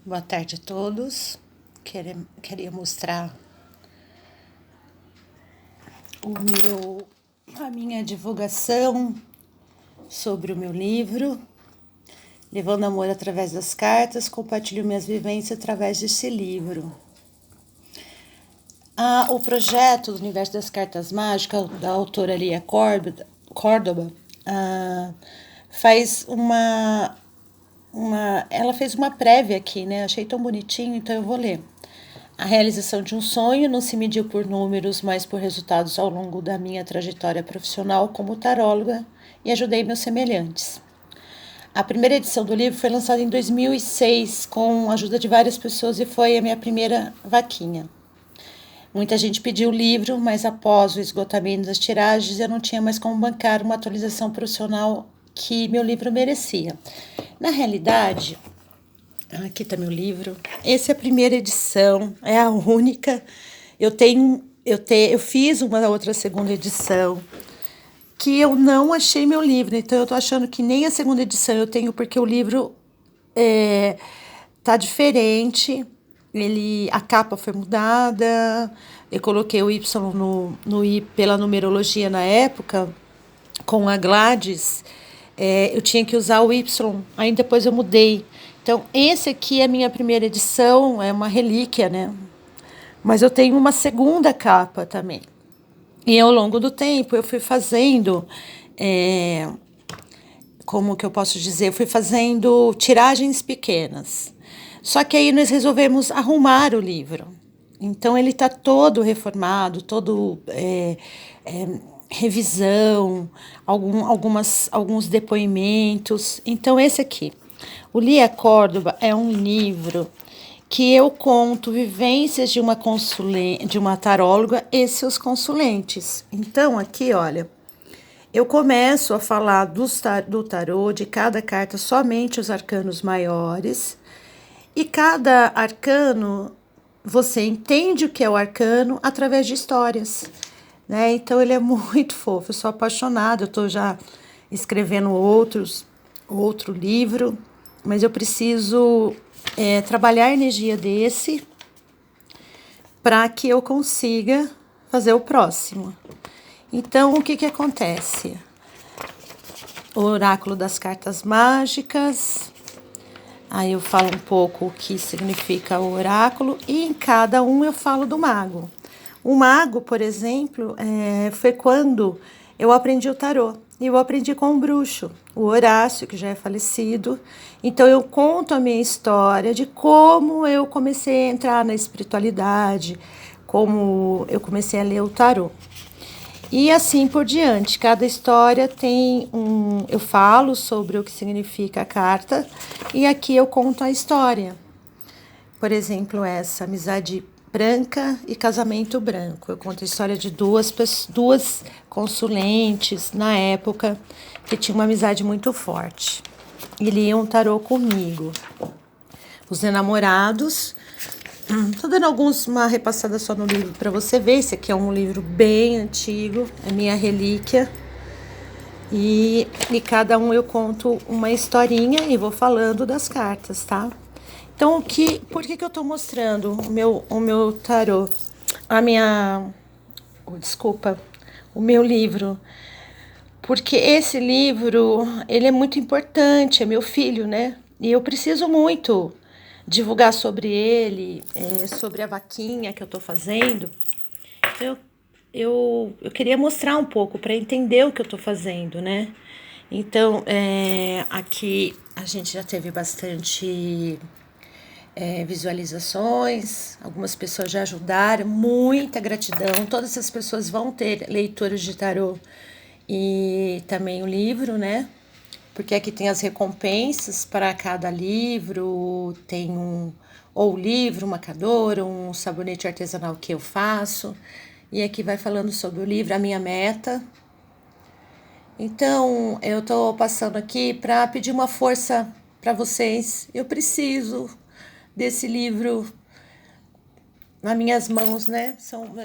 Boa tarde a todos. Queria mostrar a minha divulgação sobre o meu livro, Levando Amor através das Cartas, compartilho minhas vivências através desse livro. O projeto do Universo das Cartas Mágicas, da autora Lia Córdoba, ela fez uma prévia aqui, né? Achei tão bonitinho, então eu vou ler. A realização de um sonho não se mediu por números, mas por resultados ao longo da minha trajetória profissional como taróloga e ajudei meus semelhantes. A primeira edição do livro foi lançada em 2006 com a ajuda de várias pessoas e foi a minha primeira vaquinha. Muita gente pediu o livro, mas após o esgotamento das tiragens eu não tinha mais como bancar uma atualização profissional que meu livro merecia. Na realidade, aqui está meu livro. Essa é a primeira edição, é a única. Eu fiz uma outra segunda edição que eu não achei meu livro. Então eu tô achando que nem a segunda edição eu tenho porque o livro tá diferente. A capa foi mudada. Eu coloquei o Y no I pela numerologia na época com a Gladys. Eu tinha que usar o Y. Aí depois eu mudei. Então, esse aqui é a minha primeira edição, é uma relíquia, né? Mas eu tenho uma segunda capa também. E ao longo do tempo eu fui fazendo, como que eu posso dizer? Eu fui fazendo tiragens pequenas. Só que aí nós resolvemos arrumar o livro. Então ele está todo reformado, todo revisão, alguns depoimentos. Então esse aqui. O Lia Córdoba é um livro que eu conto vivências de uma taróloga e seus consulentes. Então, aqui, olha, eu começo a falar do tarô, de cada carta, somente os arcanos maiores. E cada arcano, você entende o que é o arcano através de histórias, né? Então, ele é muito fofo, eu sou apaixonada, eu estou já escrevendo outro livro, mas eu preciso trabalhar a energia desse para que eu consiga fazer o próximo. Então, o que acontece? O oráculo das cartas mágicas. Aí eu falo um pouco o que significa o oráculo e em cada um eu falo do mago. O mago, por exemplo, foi quando eu aprendi o tarô. E eu aprendi com um bruxo, o Horácio, que já é falecido. Então eu conto a minha história de como eu comecei a entrar na espiritualidade, como eu comecei a ler o tarô. E assim por diante, cada história tem eu falo sobre o que significa a carta e aqui eu conto a história. Por exemplo, essa amizade branca e casamento branco. Eu conto a história de duas consulentes na época que tinham uma amizade muito forte. E liam um tarô comigo. Os enamorados. Tô dando uma repassada só no livro para você ver. Esse aqui é um livro bem antigo, é minha relíquia. E cada um eu conto uma historinha e vou falando das cartas, tá? Então, por que eu tô mostrando o meu tarô? Desculpa, o meu livro. Porque esse livro, ele é muito importante, é meu filho, né? E eu preciso muito divulgar sobre ele, sobre a vaquinha que eu tô fazendo. Então, eu queria mostrar um pouco para entender o que eu tô fazendo, né? Então, aqui a gente já teve bastante visualizações, algumas pessoas já ajudaram, muita gratidão. Todas essas pessoas vão ter leituras de tarô e também o livro, né? Porque aqui tem as recompensas para cada livro, tem ou livro, marcador, um sabonete artesanal que eu faço. E aqui vai falando sobre o livro, a minha meta. Então, eu estou passando aqui para pedir uma força para vocês. Eu preciso desse livro nas minhas mãos, né?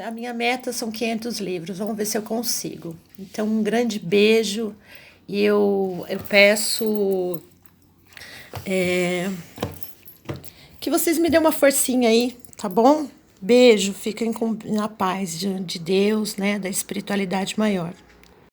A minha meta são 500 livros. Vamos ver se eu consigo. Então, um grande beijo. E eu peço que vocês me dêem uma forcinha aí, tá bom? Beijo, fiquem na paz de Deus, né? Da espiritualidade maior.